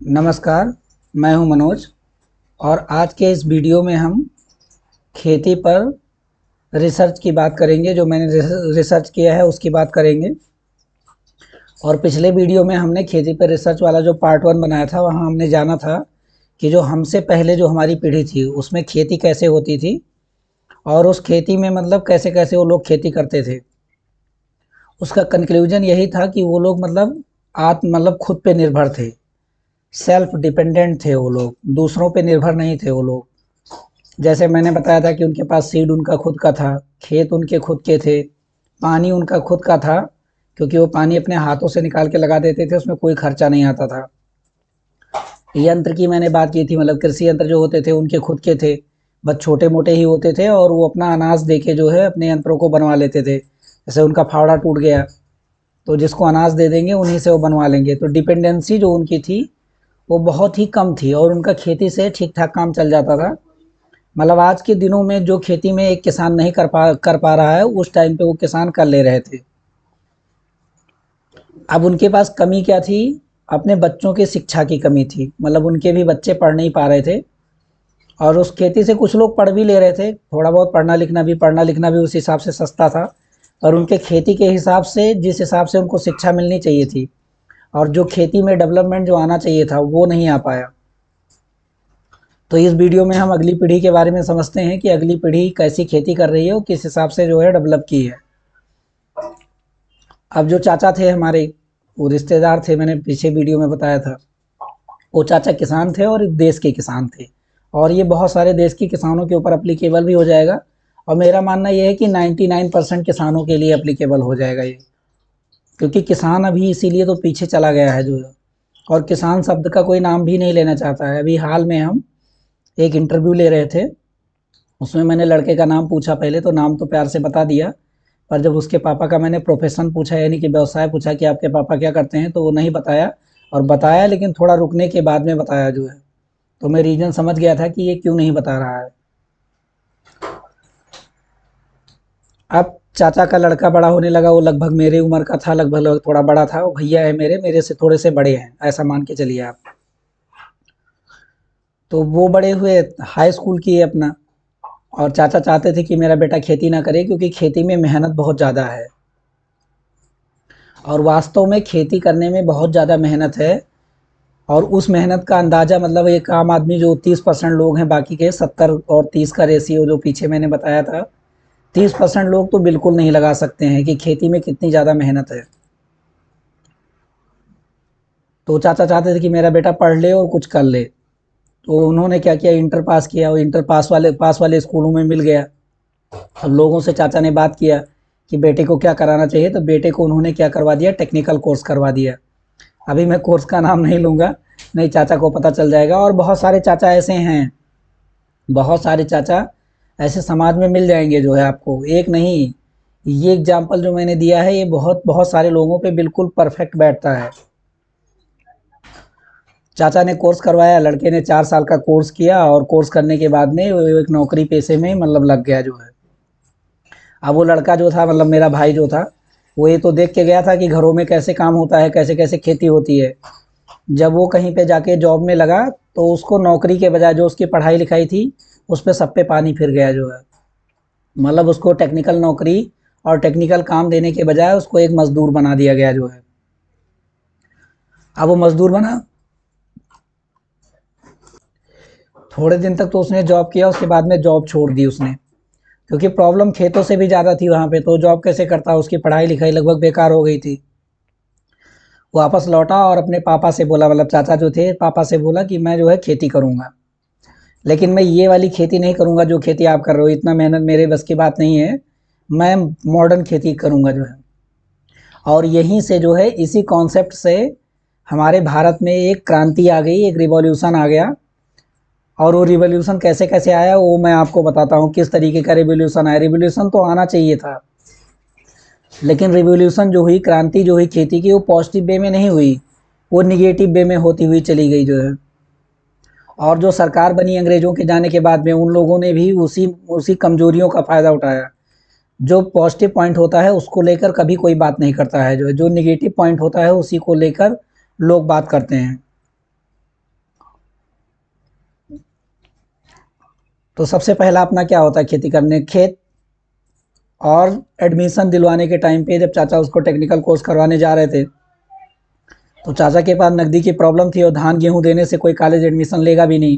नमस्कार, मैं हूं मनोज और आज के इस वीडियो में हम खेती पर रिसर्च की बात करेंगे। जो मैंने रिसर्च किया है उसकी बात करेंगे। और पिछले वीडियो में हमने खेती पर रिसर्च वाला जो पार्ट 1 बनाया था, वहां हमने जाना था कि जो हमसे पहले जो हमारी पीढ़ी थी उसमें खेती कैसे होती थी और उस खेती में मतलब कैसे-कैसे वो लोग खेती करते थे। उसका कंक्लूजन यही था कि वो लोग मतलब खुद पे निर्भर थे, सेल्फ डिपेंडेंट थे वो लोग, दूसरों पे निर्भर नहीं थे वो लोग। जैसे मैंने बताया था कि उनके पास सीड उनका खुद का था, खेत उनके खुद के थे, पानी उनका खुद का था, क्योंकि वो पानी अपने हाथों से निकाल के लगा देते थे, उसमें कोई खर्चा नहीं आता था। यंत्र की मैंने बात की थी, मतलब कृषि यंत्र जो होते थे उनके खुद के थे, बस छोटे-मोटे ही होते थे और वो अपना अनाज देके जो है अपने यंत्रों को बनवा लेते थे। जैसे उनका फावड़ा टूट गया, तो जिसको अनाज दे देंगे उन्हीं से वो बनवा लेंगे। तो डिपेंडेंसी जो उनकी थी, वो बहुत ही कम थी और उनका खेती से ठीक-ठाक काम चल जाता था। मतलब आज के दिनों में जो खेती में एक किसान नहीं कर पा रहा है, उस टाइम पे वो किसान कर ले रहे थे। अब उनके पास कमी क्या थी? अपने बच्चों की शिक्षा की कमी थी। मतलब उनके भी बच्चे पढ़ नहीं पा रहे थे और उस खेती से कुछ लोग पढ़ भी ले रहे थे। थोड़ा बहुत पढ़ना लिखना भी उस हिसाब से सस्ता था। और उनके खेती के हिसाब से, जिस हिसाब से उनको शिक्षा मिलनी चाहिए थी और जो खेती में डेवलपमेंट जो आना चाहिए था, वो नहीं आ पाया। तो इस वीडियो में हम अगली पीढ़ी के बारे में समझते हैं कि अगली पीढ़ी कैसी खेती कर रही है और किस हिसाब से जो है डेवलप की है। अब जो चाचा थे हमारे, वो रिश्तेदार थे, मैंने पीछे वीडियो में बताया था। वो चाचा किसान थे और देश के किसान थे और ये बहुत सारे देश के किसानों के ऊपर अप्लीकेबल भी हो जाएगा। और मेरा मानना ये है कि 99% किसानों के लिए अप्लीकेबल हो जाएगा ये, क्योंकि किसान अभी इसीलिए तो पीछे चला गया है जो है, और किसान शब्द का कोई नाम भी नहीं लेना चाहता है। अभी हाल में हम एक इंटरव्यू ले रहे थे, उसमें मैंने लड़के का नाम पूछा, पहले तो नाम तो प्यार से बता दिया, पर जब उसके पापा का मैंने प्रोफेशन पूछा, यानी कि व्यवसाय पूछा कि आपके पापा क्या करते हैं, तो वो नहीं बताया। और बताया लेकिन थोड़ा रुकने के बाद में बताया जो है। तो मैं रीज़न समझ गया था कि ये क्यों नहीं बता रहा है। अब चाचा का लड़का बड़ा होने लगा, वो लगभग मेरे उम्र का था, लगभग थोड़ा बड़ा था, वो भैया है मेरे से थोड़े से बड़े हैं, ऐसा मान के चलिए आप। तो वो बड़े हुए, हाई स्कूल किए अपना, और चाचा चाहते थे कि मेरा बेटा खेती ना करे, क्योंकि खेती में मेहनत बहुत ज़्यादा है और वास्तव में खेती करने में बहुत ज़्यादा मेहनत है। और उस मेहनत का अंदाज़ा, मतलब एक आम आदमी जो 30% लोग हैं, बाकी के 70 और 30 का रेशियो जो पीछे मैंने बताया था, 30% लोग तो बिल्कुल नहीं लगा सकते हैं कि खेती में कितनी ज़्यादा मेहनत है। तो चाचा चाहते थे कि मेरा बेटा पढ़ ले और कुछ कर ले। तो उन्होंने क्या किया, इंटर पास किया और इंटर पास वाले स्कूलों में मिल गया। अब लोगों से चाचा ने बात किया कि बेटे को क्या कराना चाहिए, तो बेटे को उन्होंने क्या करवा दिया, टेक्निकल कोर्स करवा दिया। अभी मैं कोर्स का नाम नहीं लूँगा, नहीं चाचा को पता चल जाएगा। और बहुत सारे चाचा ऐसे हैं, बहुत सारे चाचा ऐसे समाज में मिल जाएंगे जो है आपको, एक नहीं। ये एग्जाम्पल जो मैंने दिया है, ये बहुत बहुत सारे लोगों पे बिल्कुल परफेक्ट बैठता है। चाचा ने कोर्स करवाया, लड़के ने 4 साल का कोर्स किया और कोर्स करने के बाद में वो एक नौकरी पेशे में मतलब लग गया जो है। अब वो लड़का जो था, मतलब मेरा भाई जो था, वो ये तो देख के गया था कि घरों में कैसे काम होता है, कैसे कैसे खेती होती है। जब वो कहीं पे जाके जॉब में लगा, तो उसको नौकरी के बजाय जो उसकी पढ़ाई लिखाई थी, उस पर सब पे पानी फिर गया जो है। मतलब उसको टेक्निकल नौकरी और टेक्निकल काम देने के बजाय उसको एक मजदूर बना दिया गया जो है। अब वो मजदूर बना, थोड़े दिन तक तो उसने जॉब किया, उसके बाद में जॉब छोड़ दी उसने, क्योंकि प्रॉब्लम खेतों से भी ज़्यादा थी वहाँ पे। तो जॉब कैसे करता, उसकी पढ़ाई लिखाई लगभग बेकार हो गई थी। वापस लौटा और अपने पापा से बोला, मतलब चाचा जो थे, पापा से बोला कि मैं जो है खेती करूँगा, लेकिन मैं ये वाली खेती नहीं करूँगा जो खेती आप कर रहे हो, इतना मेहनत मेरे बस की बात नहीं है। मैं मॉडर्न खेती करूँगा जो है। और यहीं से जो है, इसी कॉन्सेप्ट से हमारे भारत में एक क्रांति आ गई, एक रिवॉल्यूशन आ गया। और वो रिवॉल्यूशन कैसे कैसे आया वो मैं आपको बताता हूँ, किस तरीके का रिवॉल्यूशन आया। रिवॉल्यूशन तो आना चाहिए था, लेकिन रिवॉल्यूशन जो हुई, क्रांति जो हुई खेती की, वो पॉजिटिव वे में नहीं हुई, वो निगेटिव वे में होती हुई चली गई जो है। और जो सरकार बनी अंग्रेज़ों के जाने के बाद में, उन लोगों ने भी उसी उसी कमजोरियों का फ़ायदा उठाया। जो पॉजिटिव पॉइंट होता है उसको लेकर कभी कोई बात नहीं करता है, जो जो निगेटिव पॉइंट होता है उसी को लेकर लोग बात करते हैं। तो सबसे पहला अपना क्या होता है खेती करने, खेत और एडमिशन दिलवाने के टाइम पे जब चाचा उसको टेक्निकल कोर्स करवाने जा रहे थे, तो चाचा के पास नकदी की प्रॉब्लम थी और धान गेहूँ देने से कोई कॉलेज एडमिशन लेगा भी नहीं,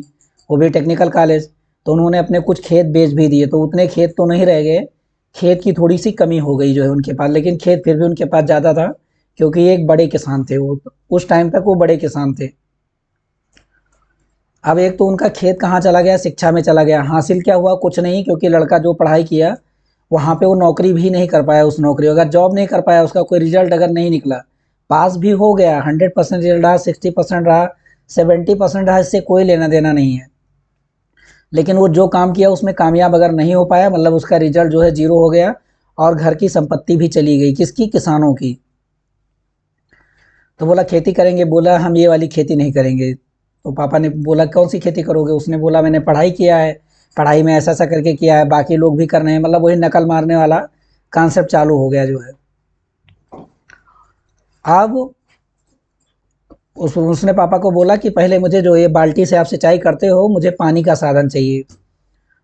वो भी टेक्निकल कॉलेज। तो उन्होंने अपने कुछ खेत बेच भी दिए, तो उतने खेत तो नहीं रह गए, खेत की थोड़ी सी कमी हो गई जो है उनके पास, लेकिन खेत फिर भी उनके पास ज़्यादा था, क्योंकि एक बड़े किसान थे वो, उस टाइम तक वो बड़े किसान थे। अब एक तो उनका खेत कहाँ चला गया, शिक्षा में चला गया। हासिल क्या हुआ, कुछ नहीं, क्योंकि लड़का जो पढ़ाई किया वहाँ पे वो नौकरी भी नहीं कर पाया, उस नौकरी अगर जॉब नहीं कर पाया, उसका कोई रिजल्ट अगर नहीं निकला, पास भी हो गया 100% रिजल्ट रहा, 60% रहा, 70% रहा, इससे कोई लेना देना नहीं है, लेकिन वो जो काम किया उसमें कामयाब अगर नहीं हो पाया, मतलब उसका रिजल्ट जो है जीरो हो गया, और घर की संपत्ति भी चली गई, किसकी, किसानों की। तो बोला खेती करेंगे, बोला हम ये वाली खेती नहीं करेंगे। तो पापा ने बोला कौन सी खेती करोगे, उसने बोला मैंने पढ़ाई किया है, पढ़ाई में ऐसा ऐसा करके किया है, बाकी लोग भी कर रहे हैं, मतलब वही नकल मारने वाला कॉन्सेप्ट चालू हो गया जो है। अब उसने पापा को बोला कि पहले मुझे जो ये बाल्टी से आप सिंचाई करते हो, मुझे पानी का साधन चाहिए।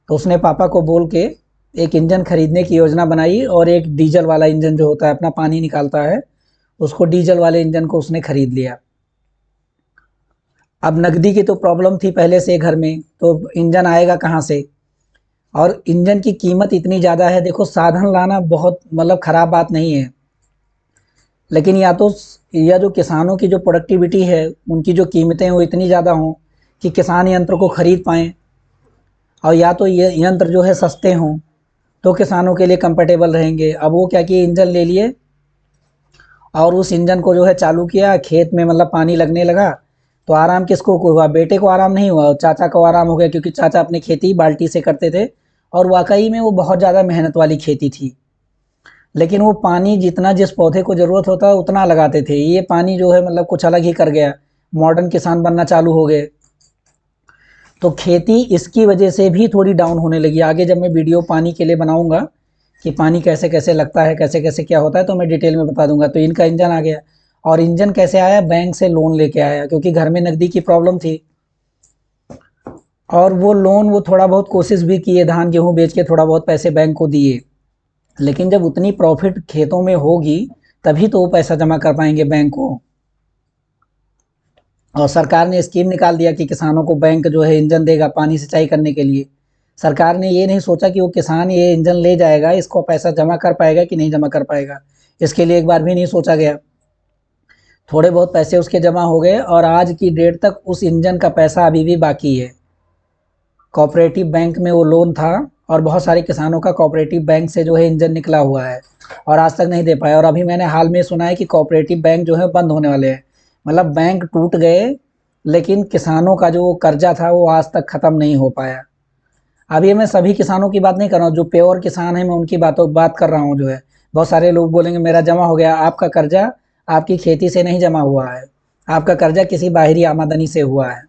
तो उसने पापा को बोल के एक इंजन खरीदने की योजना बनाई, और एक डीजल वाला इंजन जो होता है अपना पानी निकालता है, उसको डीजल वाले इंजन को उसने खरीद लिया। अब नकदी की तो प्रॉब्लम थी पहले से घर में, तो इंजन आएगा कहाँ से, और इंजन की कीमत इतनी ज़्यादा है। देखो साधन लाना बहुत मतलब ख़राब बात नहीं है, लेकिन या तो या जो किसानों की जो प्रोडक्टिविटी है, उनकी जो कीमतें वो इतनी ज़्यादा हों कि किसान यंत्र को ख़रीद पाएँ, और या तो ये यंत्र जो है सस्ते हों, तो किसानों के लिए कंफर्टेबल रहेंगे। अब वो क्या किए, इंजन ले लिए, और उस इंजन को जो है चालू किया, खेत में मतलब पानी लगने लगा। तो आराम किसको को हुआ, बेटे को आराम नहीं हुआ, चाचा को आराम हो गया, क्योंकि चाचा अपनी खेती बाल्टी से करते थे, और वाकई में वो बहुत ज़्यादा मेहनत वाली खेती थी। लेकिन वो पानी जितना जिस पौधे को ज़रूरत होता है उतना लगाते थे, ये पानी जो है मतलब कुछ अलग ही कर गया, मॉडर्न किसान बनना चालू हो गए। तो खेती इसकी वजह से भी थोड़ी डाउन होने लगी। आगे जब मैं वीडियो पानी के लिए बनाऊंगा कि पानी कैसे कैसे लगता है, कैसे कैसे क्या होता है, तो मैं डिटेल में बता दूंगा। तो इनका इंजन आ गया, और इंजन कैसे आया, बैंक से लोन लेके आया, क्योंकि घर में नकदी की प्रॉब्लम थी। और वो लोन वो थोड़ा बहुत कोशिश भी किए, धान गेहूँ बेच के थोड़ा बहुत पैसे बैंक को दिए, लेकिन जब उतनी प्रॉफिट खेतों में होगी तभी तो वो पैसा जमा कर पाएंगे बैंक को। और सरकार ने स्कीम निकाल दिया कि किसानों को बैंक जो है इंजन देगा पानी सिंचाई करने के लिए। सरकार ने ये नहीं सोचा कि वो किसान ये इंजन ले जाएगा, इसको पैसा जमा कर पाएगा कि नहीं जमा कर पाएगा, इसके लिए एक बार भी नहीं सोचा गया। थोड़े बहुत पैसे उसके जमा हो गए, और आज की डेट तक उस इंजन का पैसा अभी भी बाकी है। कोऑपरेटिव बैंक में वो लोन था, और बहुत सारे किसानों का कोऑपरेटिव बैंक से जो है इंजन निकला हुआ है, और आज तक नहीं दे पाया। और अभी मैंने हाल में सुना है कि कोऑपरेटिव बैंक जो है बंद होने वाले हैं, मतलब बैंक टूट गए, लेकिन किसानों का जो कर्जा था वो आज तक ख़त्म नहीं हो पाया। अब ये मैं सभी किसानों की बात नहीं कर रहा हूँ, जो प्योर किसान है मैं उनकी बात कर रहा हूँ जो है। बहुत सारे लोग बोलेंगे मेरा जमा हो गया, आपका कर्जा आपकी खेती से नहीं जमा हुआ है, आपका कर्जा किसी बाहरी आमदनी से हुआ है।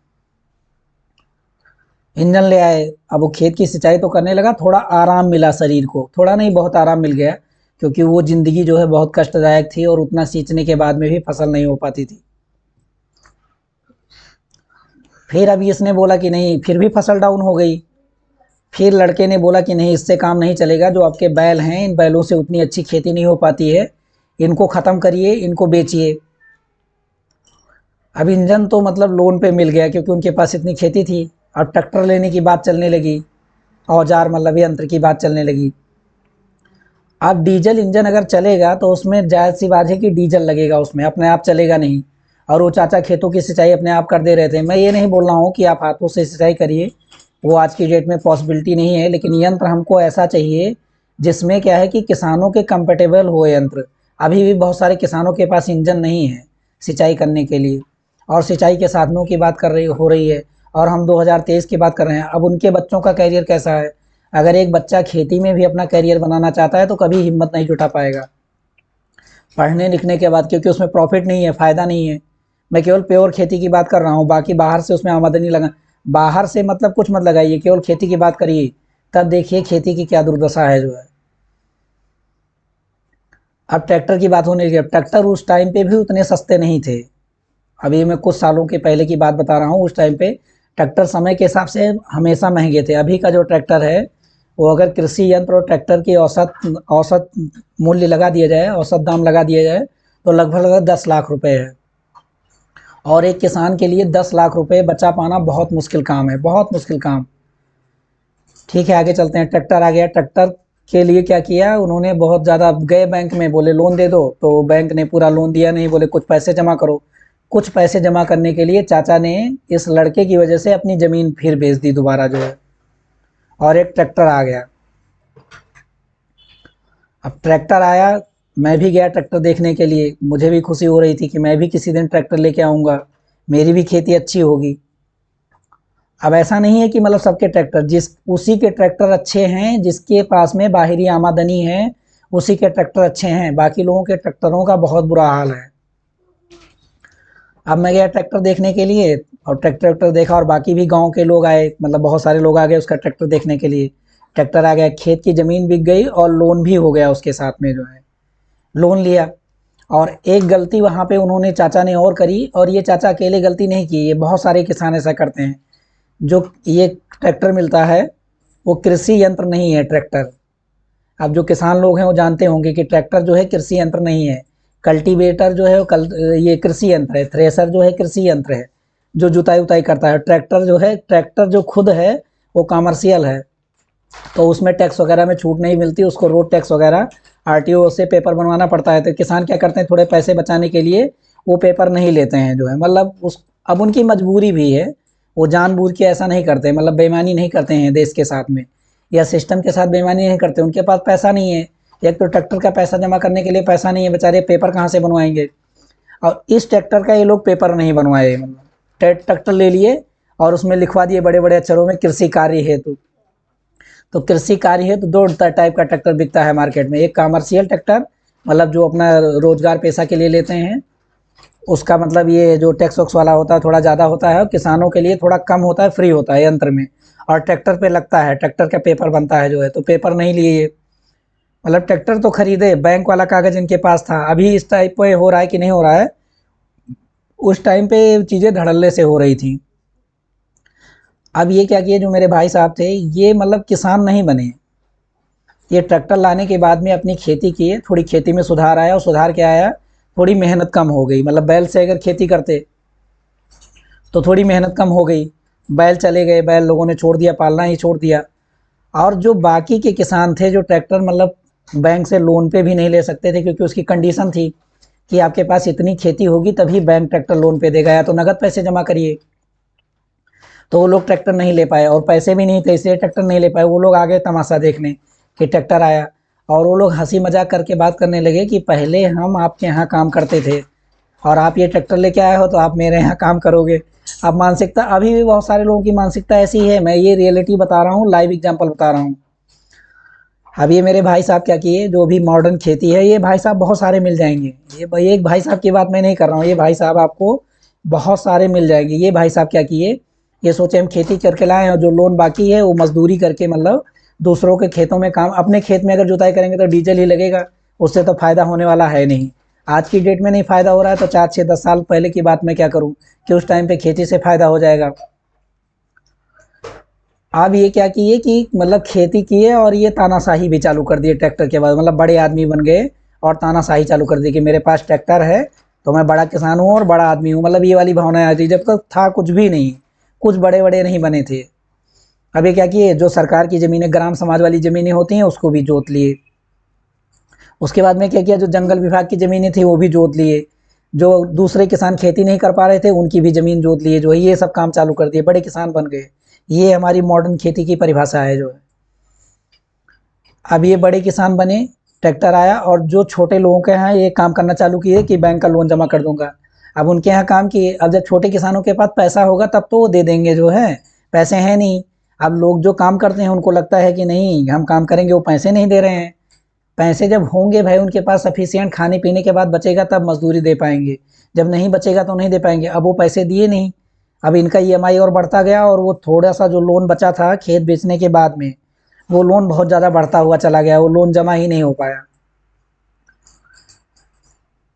इंजन ले आए, अब वो खेत की सिंचाई तो करने लगा, थोड़ा आराम मिला शरीर को, थोड़ा नहीं बहुत आराम मिल गया, क्योंकि वो ज़िंदगी जो है बहुत कष्टदायक थी, और उतना सींचने के बाद में भी फसल नहीं हो पाती थी। फिर अभी इसने बोला कि नहीं, फिर भी फसल डाउन हो गई। फिर लड़के ने बोला कि नहीं, इससे काम नहीं चलेगा, जो आपके बैल हैं इन बैलों से उतनी अच्छी खेती नहीं हो पाती है, इनको ख़त्म करिए, इनको बेचिए। अब इंजन तो मतलब लोन पे मिल गया, क्योंकि उनके पास इतनी खेती थी। अब ट्रैक्टर लेने की बात चलने लगी, औजार मतलब यंत्र की बात चलने लगी। अब डीजल इंजन अगर चलेगा तो उसमें जायज़ सी बात है कि डीजल लगेगा, उसमें अपने आप चलेगा नहीं। और वो चाचा खेतों की सिंचाई अपने आप कर दे रहे थे। मैं ये नहीं बोल रहा हूँ कि आप हाथों से सिंचाई करिए, वो आज की डेट में पॉसिबिलिटी नहीं है, लेकिन यंत्र हमको ऐसा चाहिए जिसमें क्या है कि किसानों के कंपेटेबल हो यंत्र। अभी भी बहुत सारे किसानों के पास इंजन नहीं है सिंचाई करने के लिए, और सिंचाई के साधनों की बात हो रही है, और हम 2023 की बात कर रहे हैं। अब उनके बच्चों का कैरियर कैसा है, अगर एक बच्चा खेती में भी अपना करियर बनाना चाहता है तो कभी हिम्मत नहीं जुटा पाएगा पढ़ने लिखने के बाद, क्योंकि उसमें प्रॉफिट नहीं है, फ़ायदा नहीं है। मैं केवल प्योर खेती की बात कर रहा हूँ, बाकी बाहर से उसमें आमदनी लगा, बाहर से मतलब कुछ मत लगाइए, केवल खेती की बात करिए, तब देखिए खेती की क्या दुर्दशा है जो है। अब ट्रैक्टर की बात होने लगी। अब ट्रैक्टर उस टाइम पे भी उतने सस्ते नहीं थे, अभी मैं कुछ सालों के पहले की बात बता रहा हूँ। उस टाइम पे ट्रैक्टर समय के हिसाब से हमेशा महंगे थे। अभी का जो ट्रैक्टर है वो अगर कृषि यंत्र और ट्रैक्टर की औसत औसत मूल्य लगा दिया जाए, औसत दाम लगा दिया जाए, तो लगभग 10 लाख रुपए है। और एक किसान के लिए 10 लाख रुपए बचा पाना बहुत मुश्किल काम है, बहुत मुश्किल काम। ठीक है, आगे चलते हैं। ट्रैक्टर आ गया। ट्रैक्टर के लिए क्या किया उन्होंने, बहुत ज़्यादा गए बैंक में, बोले लोन दे दो, तो बैंक ने पूरा लोन दिया नहीं, बोले कुछ पैसे जमा करो। कुछ पैसे जमा करने के लिए चाचा ने इस लड़के की वजह से अपनी ज़मीन फिर बेच दी दोबारा जो है, और एक ट्रैक्टर आ गया। अब ट्रैक्टर आया, मैं भी गया ट्रैक्टर देखने के लिए, मुझे भी खुशी हो रही थी कि मैं भी किसी दिन ट्रैक्टर लेके आऊँगा, मेरी भी खेती अच्छी होगी। अब ऐसा नहीं है कि मतलब सबके ट्रैक्टर, जिस उसी के ट्रैक्टर अच्छे हैं जिसके पास में बाहरी आमदनी है, उसी के ट्रैक्टर अच्छे हैं, बाकी लोगों के ट्रैक्टरों का बहुत बुरा हाल है। अब मैं गया ट्रैक्टर देखने के लिए, और ट्रैक्टर देखा, और बाकी भी गांव के लोग आए, मतलब बहुत सारे लोग आ गए उसका ट्रैक्टर देखने के लिए। ट्रैक्टर आ गया, खेत की ज़मीन बिक गई और लोन भी हो गया उसके साथ में जो है, लोन लिया। और एक गलती वहाँ पे उन्होंने, चाचा ने और करी, और ये चाचा अकेले गलती नहीं की, ये बहुत सारे किसान ऐसा करते हैं। जो ये ट्रैक्टर मिलता है वो कृषि यंत्र नहीं है ट्रैक्टर। अब जो किसान लोग हैं वो जानते होंगे कि ट्रैक्टर जो है कृषि यंत्र नहीं है। कल्टीवेटर जो है वो ये कृषि यंत्र है। थ्रेसर जो है कृषि यंत्र है, जो जुताई उताई करता है। ट्रैक्टर जो है, ट्रैक्टर जो खुद है वो कमर्शियल है, तो उसमें टैक्स वगैरह में छूट नहीं मिलती, उसको रोड टैक्स वगैरह आरटीओ से पेपर बनवाना पड़ता है। तो किसान क्या करते हैं, थोड़े पैसे बचाने के लिए वो पेपर नहीं लेते हैं जो है, मतलब उस, अब उनकी मजबूरी भी है, वो जानबूझ के ऐसा नहीं करते, मतलब बेईमानी नहीं करते हैं देश के साथ में, या सिस्टम के साथ बेईमानी नहीं करते, उनके पास पैसा नहीं है। एक तो ट्रैक्टर का पैसा जमा करने के लिए पैसा नहीं है, बेचारे पेपर कहाँ से बनवाएंगे। और इस ट्रैक्टर का ये लोग पेपर नहीं बनवाए, मतलब ट्रैक्टर ले लिए और उसमें लिखवा दिए बड़े बड़े अक्षरों में कृषि कार्य हेतु। तो कृषि कार्य हेतु दो टाइप का ट्रैक्टर बिकता है मार्केट में। एक कमर्शियल ट्रैक्टर, मतलब जो अपना रोजगार पेशा के लिए लेते हैं, उसका मतलब ये जो टैक्स वैक्स वाला होता है थोड़ा ज़्यादा होता है, और किसानों के लिए थोड़ा कम होता है, फ्री होता है यंत्र में, और ट्रैक्टर पे लगता है, ट्रैक्टर का पेपर बनता है जो है, तो पेपर नहीं लिए ये। मतलब ट्रैक्टर तो खरीदे, बैंक वाला कागज इनके पास था। अभी इस टाइप पे हो रहा है कि नहीं हो रहा है, उस टाइम पे चीज़ें धड़ल्ले से हो रही थी। अब ये क्या किए जो मेरे भाई साहब थे, ये मतलब किसान नहीं बने, ये ट्रैक्टर लाने के बाद में अपनी खेती किए, थोड़ी खेती में सुधार आया, और सुधार क्या आया, थोड़ी मेहनत कम हो गई। मतलब बैल से अगर खेती करते तो थोड़ी मेहनत कम हो गई, बैल चले गए, बैल लोगों ने छोड़ दिया, पालना ही छोड़ दिया। और जो बाकी के किसान थे जो ट्रैक्टर मतलब बैंक से लोन पे भी नहीं ले सकते थे, क्योंकि उसकी कंडीशन थी कि आपके पास इतनी खेती होगी तभी बैंक ट्रैक्टर लोन पे देगा, या तो नगद पैसे जमा करिए। तो वो लोग ट्रैक्टर नहीं ले पाए, और पैसे भी नहीं थे इसलिए ट्रैक्टर नहीं ले पाए। वो लोग आ गए तमाशा देखने कि ट्रैक्टर आया, और वो लोग हंसी मजाक करके बात करने लगे कि पहले हम आपके यहाँ काम करते थे, और आप ये ट्रैक्टर लेके आए हो तो आप मेरे यहाँ काम करोगे। अब मानसिकता अभी भी बहुत सारे लोगों की मानसिकता ऐसी है, मैं ये रियलिटी बता रहा हूँ, लाइव एग्जांपल बता रहा हूँ। अब ये मेरे भाई साहब क्या किए, जो भी मॉडर्न खेती है, ये भाई साहब बहुत सारे मिल जाएंगे, ये भाई एक भाई साहब की बात मैं नहीं कर रहा हूँ, ये भाई साहब आपको बहुत सारे मिल जाएंगे। ये भाई साहब क्या किए, ये सोचे हम खेती करके लाएं, और जो लोन बाकी है वो मजदूरी करके, मतलब दूसरों के खेतों में काम, अपने खेत में अगर जुताई करेंगे तो डीजल ही लगेगा, उससे तो फायदा होने वाला है नहीं। आज की डेट में नहीं फायदा हो रहा है, तो 4 6 10 साल पहले की बात मैं क्या करूँ कि उस टाइम पे खेती से फायदा हो जाएगा। अब ये क्या किए कि मतलब खेती किए, और ये तानाशाही भी चालू कर दिए ट्रैक्टर के बाद, मतलब बड़े आदमी बन गए और तानाशाही चालू कर दी कि मेरे पास ट्रैक्टर है तो मैं बड़ा किसान हूँ और बड़ा आदमी हूँ, मतलब ये वाली भावना आ गई। जब तक था कुछ भी नहीं, कुछ बड़े बड़े नहीं बने थे। अब ये क्या किए, जो सरकार की ज़मीनें, ग्राम समाज वाली ज़मीनें होती हैं, उसको भी जोत लिए। उसके बाद में क्या किया, जो जंगल विभाग की ज़मीनें थी वो भी जोत लिए। जो दूसरे किसान खेती नहीं कर पा रहे थे उनकी भी ज़मीन जोत लिए, जो है ये सब काम चालू कर दिए, बड़े किसान बन गए। ये हमारी मॉडर्न खेती की परिभाषा है जो है। अब ये बड़े किसान बने, ट्रैक्टर आया, और जो छोटे लोगों के यहाँ ये काम करना चालू किए कि बैंक का लोन जमा कर दूंगा। अब उनके यहाँ काम किए, अब जब छोटे किसानों के पास पैसा होगा तब तो वो दे देंगे जो है, पैसे हैं नहीं। अब लोग जो काम करते हैं उनको लगता है कि नहीं हम काम करेंगे, वो पैसे नहीं दे रहे हैं। पैसे जब होंगे भाई उनके पास सफिशिएंट, खाने पीने के बाद बचेगा तब मजदूरी दे पाएंगे, जब नहीं बचेगा तो नहीं दे पाएंगे। अब वो पैसे दिए नहीं, अब इनका ईएमआई और बढ़ता गया, और वो थोड़ा सा जो लोन बचा था खेत बेचने के बाद में, वो लोन बहुत ज़्यादा बढ़ता हुआ चला गया, वो लोन जमा ही नहीं हो पाया।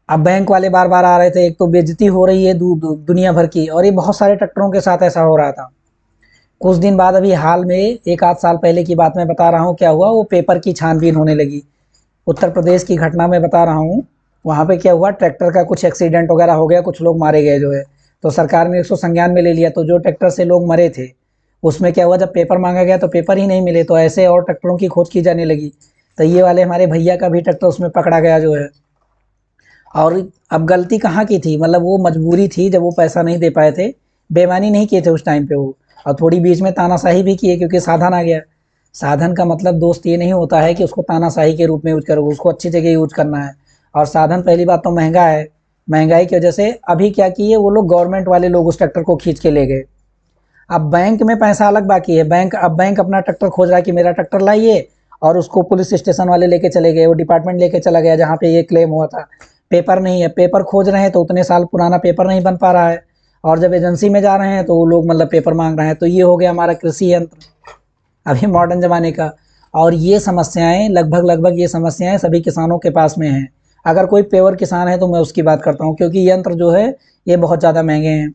अब बैंक वाले बार बार आ रहे थे, एक तो बेइज्जती हो रही है दुनिया भर की, और ये बहुत सारे ट्रैक्टरों के साथ ऐसा हो रहा था। कुछ दिन बाद अभी हाल में 1 आध साल पहले की बात मैं बता रहा हूँ, क्या हुआ, वो पेपर की छानबीन होने लगी। उत्तर प्रदेश की घटना मैं बता रहा हूँ। वहाँ पे क्या हुआ, ट्रैक्टर का कुछ एक्सीडेंट वगैरह हो गया, कुछ लोग मारे गए जो है। तो सरकार ने इसको संज्ञान में ले लिया। तो जो ट्रैक्टर से लोग मरे थे, उसमें क्या हुआ, जब पेपर मांगा गया तो पेपर ही नहीं मिले, तो ऐसे और ट्रैक्टरों की खोज की जाने लगी। तो ये वाले हमारे भैया का भी ट्रैक्टर उसमें पकड़ा गया जो है। और अब गलती कहाँ की थी, मतलब वो मजबूरी थी, जब वो पैसा नहीं दे पाए थे। बेईमानी नहीं किए थे उस टाइम पे वो। और थोड़ी बीच में तानाशाही भी किए, क्योंकि साधन आ गया। साधन का मतलब दोस्त ये नहीं होता है कि उसको तानाशाही के रूप में यूज करो, उसको अच्छी जगह यूज करना है। और साधन पहली बात तो महंगा है। महंगाई की वजह से अभी क्या किए वो लोग, गवर्नमेंट वाले लोग उस ट्रैक्टर को खींच के ले गए। अब बैंक में पैसा अलग बाकी है। बैंक अपना ट्रैक्टर खोज रहा है कि मेरा ट्रैक्टर लाइए, और उसको पुलिस स्टेशन वाले लेके चले गए, वो डिपार्टमेंट लेके चला गया जहाँ पे ये क्लेम हुआ था। पेपर नहीं है, पेपर खोज रहे हैं तो उतने साल पुराना पेपर नहीं बन पा रहा है। और जब एजेंसी में जा रहे हैं तो वो लोग मतलब पेपर मांग रहे हैं। तो ये हो गया हमारा कृषि यंत्र अभी मॉडर्न ज़माने का। और ये समस्याएं लगभग लगभग ये समस्याएं सभी किसानों के पास में हैं। अगर कोई प्योर किसान है तो मैं उसकी बात करता हूँ, क्योंकि यंत्र जो है ये बहुत ज़्यादा महंगे हैं।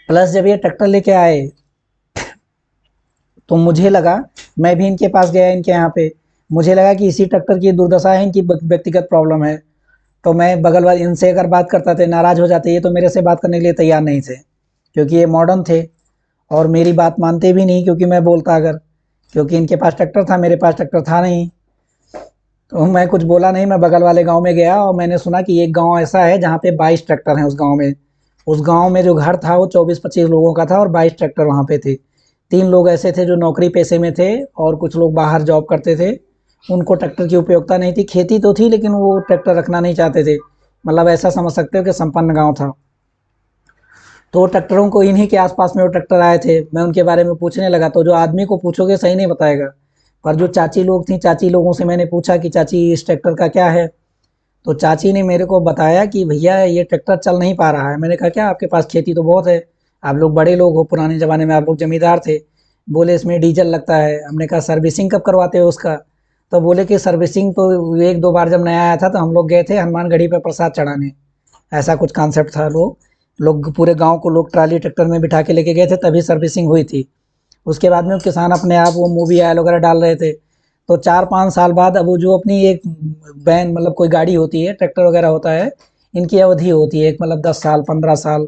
प्लस जब ये ट्रैक्टर लेके आए तो मुझे लगा, मैं भी इनके पास गया, इनके यहाँ पे, मुझे लगा कि इसी ट्रैक्टर की दुर्दशा है, इनकी व्यक्तिगत प्रॉब्लम है। तो मैं बगल वाले इनसे अगर बात करता थे, नाराज़ हो जाते, ये तो मेरे से बात करने के लिए तैयार नहीं थे, क्योंकि ये मॉडर्न थे और मेरी बात मानते भी नहीं, क्योंकि मैं बोलता अगर, क्योंकि इनके पास ट्रैक्टर था, मेरे पास ट्रैक्टर था नहीं। तो मैं कुछ बोला नहीं, मैं बगल वाले गांव में गया और मैंने सुना कि एक गांव ऐसा है जहाँ पे 22 ट्रैक्टर हैं उस गांव में। उस गांव में जो घर था वो 24-25 लोगों का था और 22 ट्रैक्टर वहाँ पे थे। 3 लोग ऐसे थे जो नौकरी पेशे में थे और कुछ लोग बाहर जॉब करते थे। उनको ट्रैक्टर की उपयोगिता नहीं थी, खेती तो थी लेकिन वो ट्रैक्टर रखना नहीं चाहते थे। मतलब ऐसा समझ सकते हो कि संपन्न गाँव था। तो ट्रैक्टरों को इन्हीं के आसपास में वो ट्रैक्टर आए थे। मैं उनके बारे में पूछने लगा तो जो आदमी को पूछोगे सही नहीं बताएगा। पर जो चाची लोग थी, चाची लोगों से मैंने पूछा कि चाची इस ट्रैक्टर का क्या है। तो चाची ने मेरे को बताया कि भैया ये ट्रैक्टर चल नहीं पा रहा है। मैंने कहा क्या, आपके पास खेती तो बहुत है, आप लोग बड़े लोग हो, पुराने ज़माने में आप लोग जमींदार थे। बोले इसमें डीजल लगता है। हमने कहा सर्विसिंग कब करवाते हो उसका। तो बोले कि सर्विसिंग तो 1-2 बार जब नया आया था तो हम लोग गए थे हनुमानगढ़ी पे प्रसाद चढ़ाने। ऐसा कुछ कॉन्सेप्ट था। लोग लोग पूरे गांव को लोग ट्राली ट्रैक्टर में बिठा के लेके गए थे, तभी सर्विसिंग हुई थी। उसके बाद में किसान अपने आप वो मूवी ऑयल वगैरह डाल रहे थे। तो 4-5 साल बाद अब वो जो अपनी एक वैन, मतलब कोई गाड़ी होती है, ट्रैक्टर वगैरह होता है, इनकी अवधि होती है एक, मतलब 10 साल 15 साल।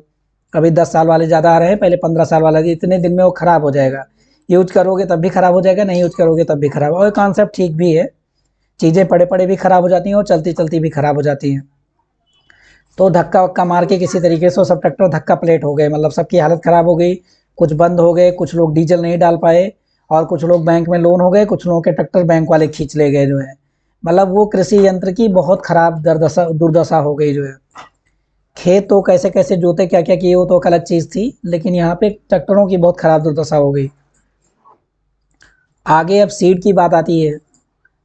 अभी 10 साल वाले ज़्यादा आ रहे हैं, पहले 15 साल वाला, इतने दिन में वो ख़राब हो जाएगा। यूज करोगे तब भी ख़राब हो जाएगा, नहीं यूज करोगे तब भी ख़राब। और कॉन्सेप्ट ठीक भी है, चीज़ें पड़े पड़े भी ख़राब हो जाती हैं और चलती चलती भी ख़राब हो जाती हैं। तो धक्का वक्का मार के किसी तरीके से वो सब ट्रैक्टर धक्का प्लेट हो गए, मतलब सबकी हालत ख़राब हो गई। कुछ बंद हो गए, कुछ लोग डीजल नहीं डाल पाए, और कुछ लोग बैंक में लोन हो गए, कुछ लोगों के ट्रैक्टर बैंक वाले खींच ले गए जो है। मतलब वो कृषि यंत्र की बहुत खराब दुर्दशा हो गई जो है। खेत तो कैसे कैसे जोते, क्या क्या किए, वो तो एक अलग चीज़ थी, लेकिन यहाँ पे ट्रैक्टरों की बहुत खराब दुर्दशा हो गई। आगे अब सीड की बात आती है।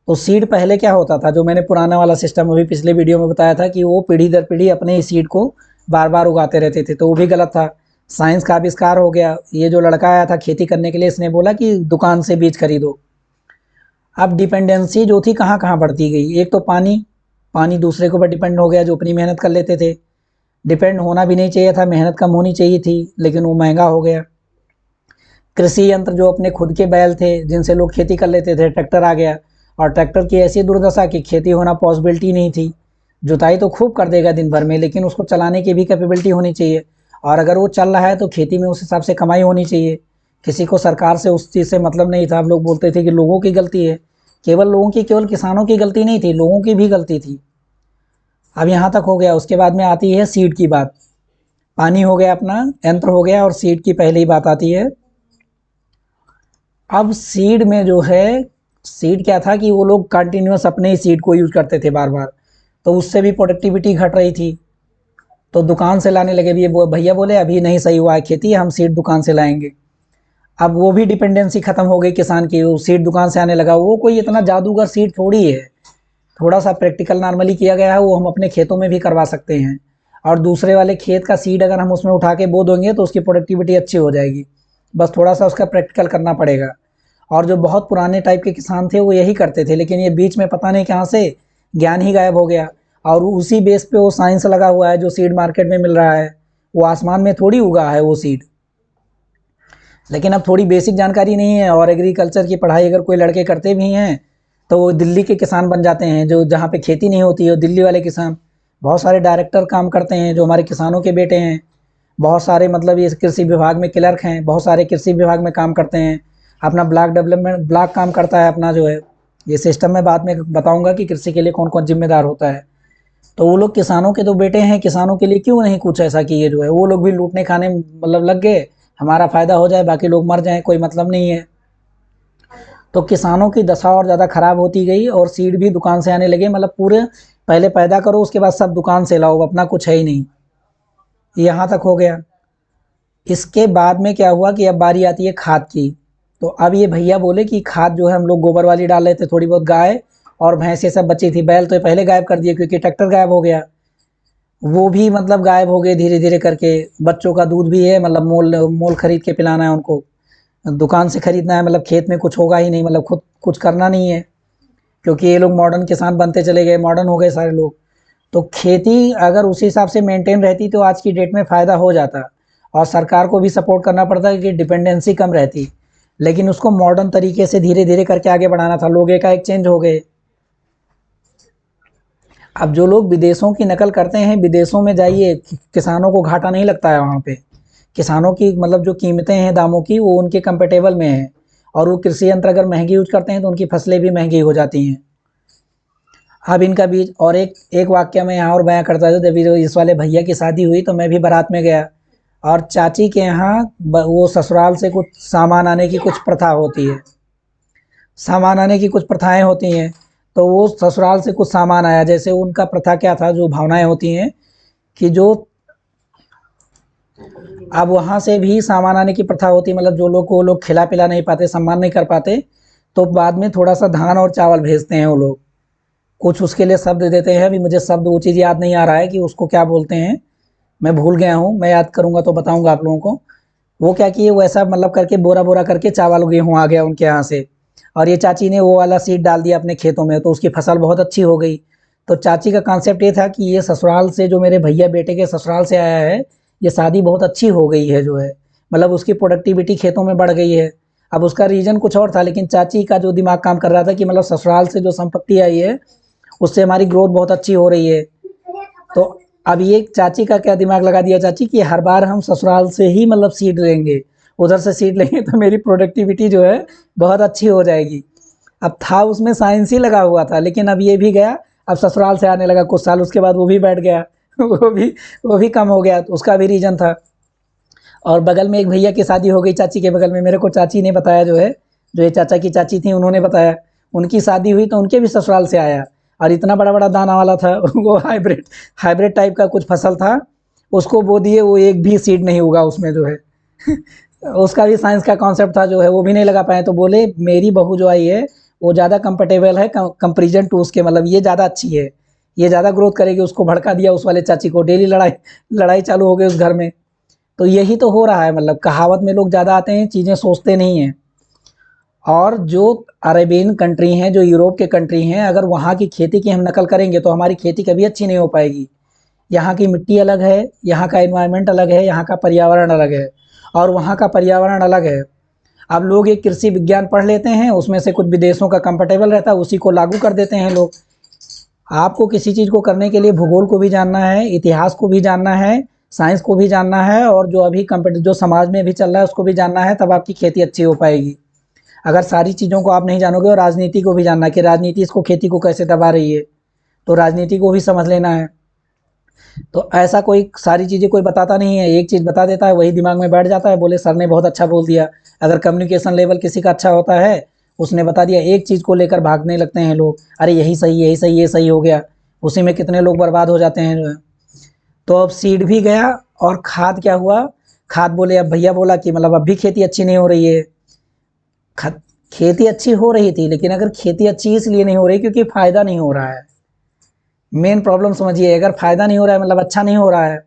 तो सीड पहले क्या होता था, जो मैंने पुराना वाला सिस्टम अभी पिछले वीडियो में बताया था कि वो पीढ़ी दर पीढ़ी अपने ही सीड को बार बार उगाते रहते थे, तो वो भी गलत था। साइंस का आविष्कार हो गया। ये जो लड़का आया था खेती करने के लिए, इसने बोला कि दुकान से बीज खरीदो। अब डिपेंडेंसी जो थी कहाँ कहाँ बढ़ती गई। एक तो पानी, पानी दूसरे के ऊपर डिपेंड हो गया, जो अपनी मेहनत कर लेते थे। डिपेंड होना भी नहीं चाहिए था, मेहनत कम होनी चाहिए थी, लेकिन वो महंगा हो गया। कृषि यंत्र जो अपने खुद के बैल थे जिनसे लोग खेती कर लेते थे, ट्रैक्टर आ गया। और ट्रैक्टर की ऐसी दुर्दशा कि खेती होना पॉसिबिलिटी नहीं थी। जुताई तो खूब कर देगा दिन भर में, लेकिन उसको चलाने की भी कैपेबिलिटी होनी चाहिए। और अगर वो चल रहा है तो खेती में उस हिसाब से कमाई होनी चाहिए। किसी को सरकार से उस चीज़ से मतलब नहीं था। हम लोग बोलते थे कि लोगों की गलती है। केवल लोगों की, केवल किसानों की गलती नहीं थी, लोगों की भी गलती थी। अब यहाँ तक हो गया। उसके बाद में आती है सीड की बात। पानी हो गया, अपना यंत्र हो गया, और सीड की पहली बात आती है। अब सीड में जो है, सीड क्या था कि वो लोग कंटिन्यूस अपने ही सीड को यूज करते थे बार बार, तो उससे भी प्रोडक्टिविटी घट रही थी। तो दुकान से लाने लगे भी, वो भैया बोले अभी नहीं सही हुआ है खेती, हम सीड दुकान से लाएंगे। अब वो भी डिपेंडेंसी खत्म हो गई किसान की, वो सीड दुकान से आने लगा। वो कोई इतना जादूगर सीड थोड़ी है, थोड़ा सा प्रैक्टिकल नॉर्मली किया गया है, वो हम अपने खेतों में भी करवा सकते हैं। और दूसरे वाले खेत का सीड अगर हम उसमें उठा के बो देंगे तो उसकी प्रोडक्टिविटी अच्छी हो जाएगी। बस थोड़ा सा उसका प्रैक्टिकल करना पड़ेगा। और जो बहुत पुराने टाइप के किसान थे वो यही करते थे, लेकिन ये बीच में पता नहीं कहाँ से ज्ञान ही गायब हो गया। और उसी बेस पे वो साइंस लगा हुआ है, जो सीड मार्केट में मिल रहा है वो आसमान में थोड़ी उगा है वो सीड। लेकिन अब थोड़ी बेसिक जानकारी नहीं है, और एग्रीकल्चर की पढ़ाई अगर कोई लड़के करते भी हैं तो वो दिल्ली के किसान बन जाते हैं, जो जहाँ पे खेती नहीं होती है, दिल्ली वाले किसान। बहुत सारे डायरेक्टर काम करते हैं जो हमारे किसानों के बेटे हैं। बहुत सारे मतलब ये कृषि विभाग में क्लर्क हैं, बहुत सारे कृषि विभाग में काम करते हैं। अपना ब्लॉक डेवलपमेंट ब्लॉक काम करता है अपना जो है, ये सिस्टम में बाद में बताऊंगा कि कृषि के लिए कौन कौन जिम्मेदार होता है। तो वो लोग किसानों के तो बेटे हैं, किसानों के लिए क्यों नहीं कुछ ऐसा किए जो है। वो लोग भी लूटने खाने मतलब लग गए, हमारा फ़ायदा हो जाए बाकी लोग मर जाएं, कोई मतलब नहीं है। तो किसानों की दशा और ज़्यादा ख़राब होती गई, और सीड भी दुकान से आने लगे, मतलब पूरे पहले पैदा करो उसके बाद सब दुकान से लाओ, अपना कुछ है ही नहीं, यहाँ तक हो गया। इसके बाद में क्या हुआ कि अब बारी आती है खाद की। तो अब ये भैया बोले कि खाद जो है हम लोग गोबर वाली डाल रहे थे, थोड़ी बहुत गाय और भैंस ये सब बची थी, बैल तो पहले गायब कर दिए क्योंकि ट्रैक्टर गायब हो गया, वो भी मतलब गायब हो गए धीरे धीरे करके। बच्चों का दूध भी है, मतलब मोल मोल खरीद के पिलाना है उनको, दुकान से खरीदना है, मतलब खेत में कुछ होगा ही नहीं, मतलब खुद कुछ करना नहीं है, क्योंकि ये लोग मॉडर्न किसान बनते चले गए, मॉडर्न हो गए सारे लोग। तो खेती अगर उसी हिसाब से मेंटेन रहती तो आज की डेट में फ़ायदा हो जाता, और सरकार को भी सपोर्ट करना पड़ता कि डिपेंडेंसी कम रहती, लेकिन उसको मॉडर्न तरीके से धीरे धीरे करके आगे बढ़ाना था। लोग एकाएक चेंज हो गए। अब जो लोग विदेशों की नकल करते हैं, विदेशों में जाइए, किसानों को घाटा नहीं लगता है वहाँ पे। किसानों की मतलब जो कीमतें हैं दामों की, वो उनके कंपेटेबल में है, और वो कृषि यंत्र अगर महंगे यूज करते हैं तो उनकी फसलें भी महंगी हो जाती हैं। अब इनका बीज, और एक एक वाक्य मैं यहाँ और बयां करता था, जब इस वाले भैया की शादी हुई तो मैं भी बारात में गया, और चाची के यहाँ वो ससुराल से कुछ सामान आने की कुछ प्रथा होती है, सामान आने की कुछ प्रथाएं होती हैं। तो वो ससुराल से कुछ सामान आया, जैसे उनका प्रथा क्या था, जो भावनाएं होती हैं कि जो अब वहाँ से भी सामान आने की प्रथा होती है, मतलब जो लोग को वो लोग खिला पिला नहीं पाते, सम्मान नहीं कर पाते, तो बाद में थोड़ा सा धान और चावल भेजते हैं वो लोग, कुछ उसके लिए शब्द देते हैं। अभी मुझे शब्द वो चीज़ याद नहीं आ रहा है कि उसको क्या बोलते हैं, मैं भूल गया हूँ, मैं याद करूँगा तो बताऊँगा आप लोगों को। वो क्या किए, वो ऐसा मतलब करके बोरा बोरा करके चावल गेहूँ आ गया उनके यहाँ से, और ये चाची ने वो वाला सीड डाल दिया अपने खेतों में, तो उसकी फसल बहुत अच्छी हो गई। तो चाची का कॉन्सेप्ट ये था कि ये ससुराल से जो मेरे भैया बेटे के ससुराल से आया है, ये शादी बहुत अच्छी हो गई है जो है, मतलब उसकी प्रोडक्टिविटी खेतों में बढ़ गई है। अब उसका रीज़न कुछ और था, लेकिन चाची का जो दिमाग काम कर रहा था कि मतलब ससुराल से जो संपत्ति आई है उससे हमारी ग्रोथ बहुत अच्छी हो रही है। तो अब ये चाची का क्या दिमाग लगा दिया चाची कि हर बार हम ससुराल से ही मतलब सीड लेंगे, उधर से सीड लेंगे तो मेरी प्रोडक्टिविटी जो है बहुत अच्छी हो जाएगी। अब था उसमें साइंस ही लगा हुआ था, लेकिन अब ये भी गया, अब ससुराल से आने लगा कुछ साल, उसके बाद वो भी बैठ गया वो भी कम हो गया, तो उसका भी रीज़न था। और बगल में एक भैया की शादी हो गई चाची के बगल में, मेरे को चाची ने बताया जो है, जो ये चाचा की चाची थी उन्होंने बताया, उनकी शादी हुई तो उनके भी ससुराल से आया, और इतना बड़ा बड़ा दाना वाला था वो हाइब्रिड हाइब्रिड टाइप का कुछ फसल था, उसको बो दिए, वो एक भी सीड नहीं होगा उसमें जो है उसका भी साइंस का कॉन्सेप्ट था जो है, वो भी नहीं लगा पाए। तो बोले मेरी बहू जो आई है वो ज़्यादा कंपेटेबल है कंपेरिजन टू उसके, मतलब ये ज़्यादा अच्छी है, ये ज़्यादा ग्रोथ करेगी। उसको भड़का दिया उस वाले चाची को, डेली लड़ाई लड़ाई चालू हो गई उस घर में। तो यही तो हो रहा है, मतलब कहावत में लोग ज़्यादा आते हैं, चीज़ें सोचते नहीं हैं। और जो अरेबियन कंट्री हैं, जो यूरोप के कंट्री हैं, अगर वहाँ की खेती की हम नकल करेंगे तो हमारी खेती कभी अच्छी नहीं हो पाएगी। यहाँ की मिट्टी अलग है, यहाँ का एनवायरनमेंट अलग है, यहाँ का पर्यावरण अलग है, और वहाँ का पर्यावरण अलग है। अब लोग एक कृषि विज्ञान पढ़ लेते हैं, उसमें से कुछ विदेशों का कंफर्टेबल रहता है, उसी को लागू कर देते हैं लोग। आपको किसी चीज़ को करने के लिए भूगोल को भी जानना है, इतिहास को भी जानना है, साइंस को भी जानना है, और जो अभी जो समाज में भी चल रहा है उसको भी जानना है, तब आपकी खेती अच्छी हो पाएगी। अगर सारी चीज़ों को आप नहीं जानोगे, और राजनीति को भी जानना है कि राजनीति इसको खेती को कैसे दबा रही है, तो राजनीति को भी समझ लेना है। तो ऐसा कोई सारी चीज़ें कोई बताता नहीं है, एक चीज़ बता देता है, वही दिमाग में बैठ जाता है, बोले सर ने बहुत अच्छा बोल दिया। अगर कम्युनिकेशन लेवल किसी का अच्छा होता है, उसने बता दिया, एक चीज़ को लेकर भागने लगते हैं लोग, अरे यही सही, यही सही, ये सही हो गया, उसी में कितने लोग बर्बाद हो जाते हैं जो है। तो अब सीड भी गया, और खाद क्या हुआ, खाद बोले, अब भैया बोला कि मतलब अब भी खेती अच्छी नहीं हो रही है। खेती अच्छी हो रही थी, लेकिन अगर खेती अच्छी इसलिए नहीं हो रही क्योंकि फ़ायदा नहीं हो रहा है। मेन प्रॉब्लम समझिए, अगर फ़ायदा नहीं हो रहा है मतलब अच्छा नहीं हो रहा है,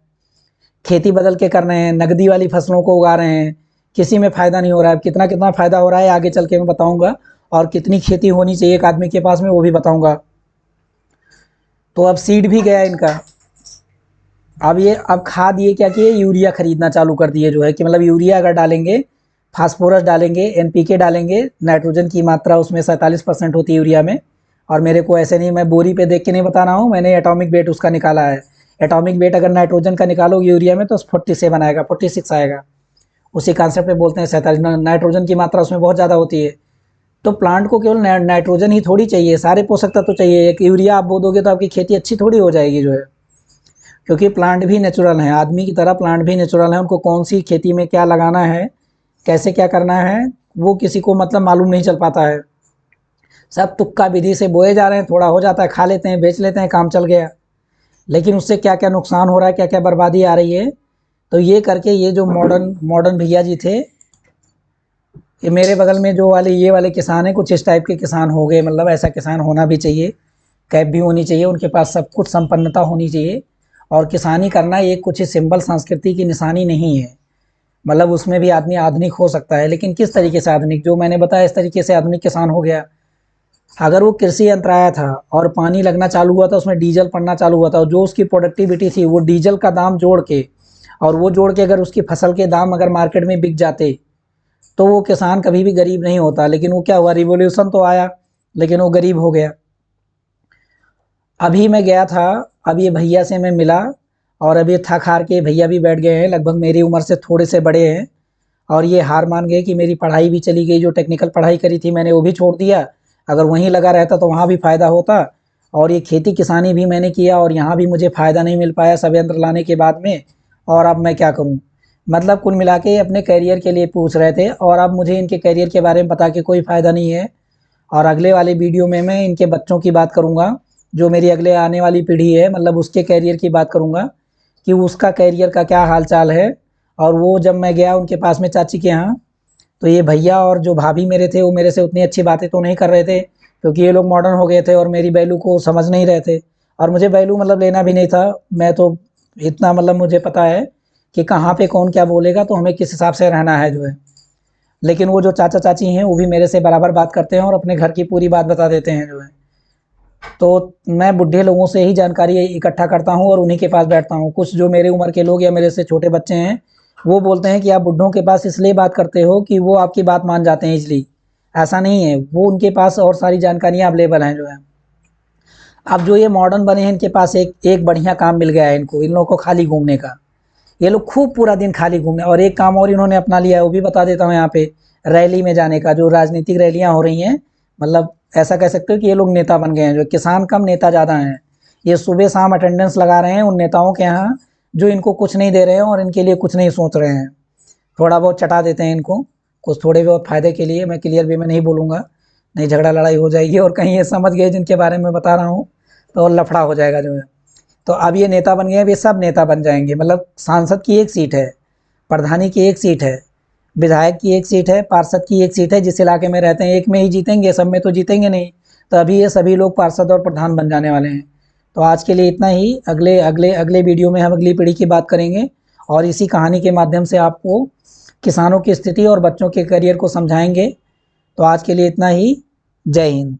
खेती बदल के कर रहे हैं, नकदी वाली फसलों को उगा रहे हैं, किसी में फ़ायदा नहीं हो रहा है। कितना कितना फ़ायदा हो रहा है आगे चल के मैं बताऊंगा, और कितनी खेती होनी चाहिए एक आदमी के पास में वो भी बताऊंगा। तो अब सीड भी गया इनका। अब खाद ये क्या किए, यूरिया खरीदना चालू कर दिए जो है, कि मतलब यूरिया अगर डालेंगे फास्फोरस डालेंगे, एनपीके डालेंगे, नाइट्रोजन की मात्रा उसमें 47% होती है यूरिया में। और मेरे को ऐसे नहीं, मैं बोरी पे देख के नहीं बता रहा हूँ, मैंने एटॉमिक वेट उसका निकाला है। एटॉमिक वेट अगर नाइट्रोजन का निकालोगे यूरिया में तो 47 आएगा, 46 आएगा। उसी कॉन्सेप्ट पे बोलते हैं 47। नाइट्रोजन की मात्रा उसमें बहुत ज़्यादा होती है। तो प्लांट को केवल नाइट्रोजन ही थोड़ी चाहिए, सारे पोषक तत्व तो चाहिए। एक यूरिया आप बो दोगे तो आपकी खेती अच्छी थोड़ी हो जाएगी जो है, क्योंकि प्लांट भी नेचुरल हैं, आदमी की तरह प्लांट भी नेचुरल हैं। उनको कौन सी खेती में क्या लगाना है, कैसे क्या करना है, वो किसी को मतलब मालूम नहीं चल पाता है। सब तुक्का विधि से बोए जा रहे हैं, थोड़ा हो जाता है, खा लेते हैं, बेच लेते हैं, काम चल गया। लेकिन उससे क्या क्या नुकसान हो रहा है, क्या क्या बर्बादी आ रही है। तो ये करके ये जो मॉडर्न मॉडर्न भैया जी थे, ये मेरे बगल में जो वाले ये वाले किसान हैं, कुछ इस टाइप के किसान हो गए। मतलब ऐसा किसान होना भी चाहिए, कैप भी होनी चाहिए, उनके पास सब कुछ संपन्नता होनी चाहिए। और किसानी करना ये कुछ सिंबल संस्कृति की निशानी नहीं है। मतलब उसमें भी आदमी आधुनिक हो सकता है, लेकिन किस तरीके से आधुनिक, जो मैंने बताया इस तरीके से आधुनिक किसान हो गया। अगर वो कृषि यंत्र आया था और पानी लगना चालू हुआ था, उसमें डीजल पड़ना चालू हुआ था, और जो उसकी प्रोडक्टिविटी थी वो डीजल का दाम जोड़ के, और वो जोड़ के अगर उसकी फसल के दाम अगर मार्केट में बिक जाते, तो वो किसान कभी भी गरीब नहीं होता। लेकिन वो क्या हुआ, रिवॉल्यूशन तो आया लेकिन वो गरीब हो गया। अभी मैं गया था, अब ये भैया से मैं मिला, और अभी थक हार के भैया भी बैठ गए हैं, लगभग मेरी उम्र से थोड़े से बड़े हैं। और ये हार मान गए कि मेरी पढ़ाई भी चली गई, जो टेक्निकल पढ़ाई करी थी मैंने वो भी छोड़ दिया। अगर वहीं लगा रहता तो वहाँ भी फ़ायदा होता। और ये खेती किसानी भी मैंने किया और यहाँ भी मुझे फ़ायदा नहीं मिल पाया सब यंत्र लाने के बाद में। और अब मैं क्या करूँ, मतलब कुल मिला के अपने करियर के लिए पूछ रहे थे, और अब मुझे इनके करियर के बारे में बता के कोई फ़ायदा नहीं है। और अगले वाले वीडियो में मैं इनके बच्चों की बात करूँगा, जो मेरी अगले आने वाली पीढ़ी है, मतलब उसके करियर की बात करूँगा कि उसका करियर का क्या हाल चाल है। और वो जब मैं गया उनके पास में चाची के यहाँ, तो ये भैया और जो भाभी मेरे थे वो मेरे से उतनी अच्छी बातें तो नहीं कर रहे थे, क्योंकि ये लोग मॉडर्न हो गए थे और मेरी वैल्यू को समझ नहीं रहे थे। और मुझे वैल्यू मतलब लेना भी नहीं था। मैं तो इतना मतलब मुझे पता है कि कहाँ पे कौन क्या बोलेगा, तो हमें किस हिसाब से रहना है जो है। लेकिन वो जो चाचा चाची हैं वो भी मेरे से बराबर बात करते हैं और अपने घर की पूरी बात बता देते हैं जो है। तो मैं बुढ़े लोगों से ही जानकारी इकट्ठा करता हूँ और उन्हीं के पास बैठता हूँ। कुछ जो मेरे उम्र के लोग या मेरे से छोटे बच्चे हैं, वो बोलते हैं कि आप बुड्ढों के पास इसलिए बात करते हो कि वो आपकी बात मान जाते हैं इजली। ऐसा नहीं है, वो उनके पास और सारी जानकारियाँ अवेलेबल हैं जो है। अब जो ये मॉडर्न बने हैं, इनके पास एक एक बढ़िया काम मिल गया है इनको, इन लोगों को खाली घूमने का। ये लोग खूब पूरा दिन खाली घूमने, और एक काम और इन्होंने अपना लिया है, वो भी बता देता हूँ यहाँ पे, रैली में जाने का। जो राजनीतिक रैलियाँ हो रही हैं, मतलब ऐसा कह सकते हो कि ये लोग नेता बन गए हैं। जो किसान कम नेता ज़्यादा हैं। ये सुबह शाम अटेंडेंस लगा रहे हैं उन नेताओं के यहाँ जो इनको कुछ नहीं दे रहे हैं और इनके लिए कुछ नहीं सोच रहे हैं। थोड़ा बहुत चटा देते हैं इनको, कुछ थोड़े बहुत फ़ायदे के लिए। मैं क्लियर वे में नहीं बोलूँगा, नहीं झगड़ा लड़ाई हो जाएगी, और कहीं ये समझ गए जिनके बारे में बता रहा हूँ तो लफड़ा हो जाएगा जो है। तो अब ये नेता बन गए, अब ये सब नेता बन जाएंगे। मतलब सांसद की एक सीट है, प्रधानी की एक सीट है, विधायक की एक सीट है, पार्षद की एक सीट है। जिस इलाके में रहते हैं एक में ही जीतेंगे, सब में तो जीतेंगे नहीं। तो अभी ये सभी लोग पार्षद और प्रधान बन जाने वाले हैं। तो आज के लिए इतना ही। अगले अगले अगले वीडियो में हम अगली पीढ़ी की बात करेंगे, और इसी कहानी के माध्यम से आपको किसानों की स्थिति और बच्चों के करियर को समझाएंगे। तो आज के लिए इतना ही। जय हिंद।